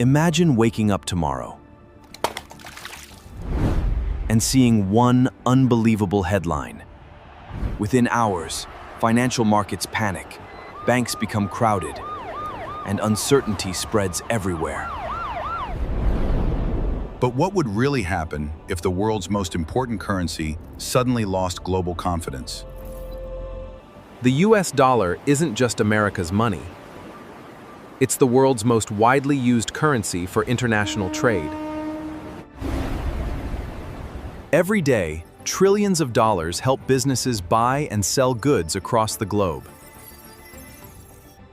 Imagine waking up tomorrow and seeing one unbelievable headline. Within hours, financial markets panic, banks become crowded, and uncertainty spreads everywhere. But what would really happen if the world's most important currency suddenly lost global confidence? The US dollar isn't just America's money. It's the world's most widely used currency for international trade. Every day, trillions of dollars help businesses buy and sell goods across the globe.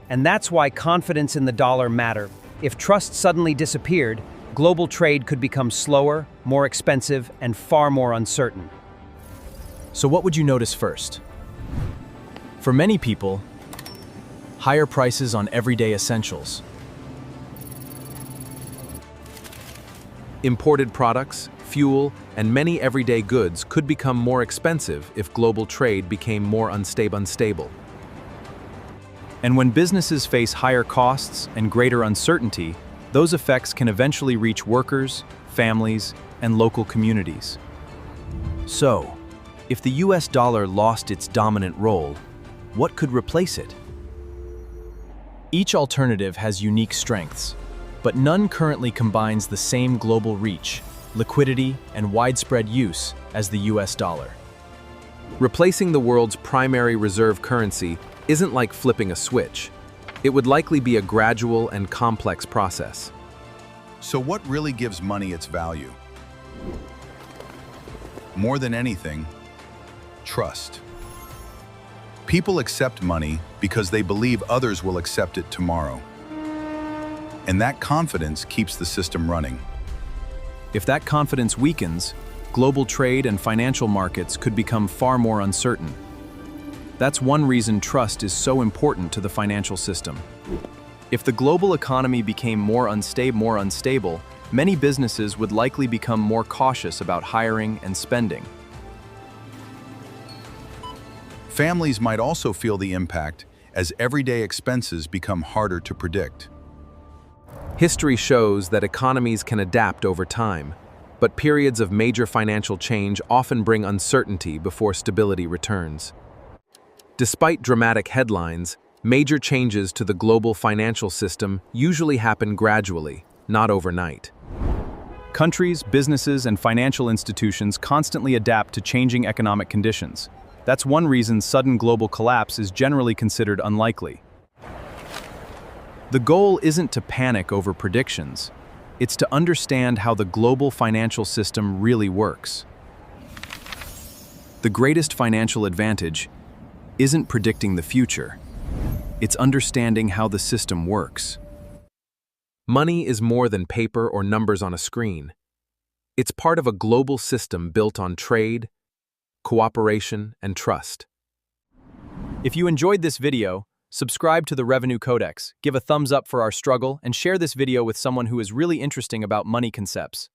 And that's why confidence in the dollar matters. If trust suddenly disappeared, global trade could become slower, more expensive, and far more uncertain. So what would you notice first? For many people, higher prices on everyday essentials. Imported products, fuel, and many everyday goods could become more expensive if global trade became more unstable. And when businesses face higher costs and greater uncertainty, those effects can eventually reach workers, families, and local communities. So, if the US dollar lost its dominant role, what could replace it? Each alternative has unique strengths, but none currently combines the same global reach, liquidity, and widespread use as the US dollar. Replacing the world's primary reserve currency isn't like flipping a switch. It would likely be a gradual and complex process. So what really gives money its value? More than anything, trust. People accept money because they believe others will accept it tomorrow. And that confidence keeps the system running. If that confidence weakens, global trade and financial markets could become far more uncertain. That's one reason trust is so important to the financial system. If the global economy became more unstable, many businesses would likely become more cautious about hiring and spending. Families might also feel the impact as everyday expenses become harder to predict. History shows that economies can adapt over time, but periods of major financial change often bring uncertainty before stability returns. Despite dramatic headlines, major changes to the global financial system usually happen gradually, not overnight. Countries, businesses, and financial institutions constantly adapt to changing economic conditions. That's one reason sudden global collapse is generally considered unlikely. The goal isn't to panic over predictions. It's to understand how the global financial system really works. The greatest financial advantage isn't predicting the future. It's understanding how the system works. Money is more than paper or numbers on a screen. It's part of a global system built on trade, cooperation, and trust. If you enjoyed this video, subscribe to the Revenue Codex, give a thumbs up for our struggle, and share this video with someone who is really interested about money concepts.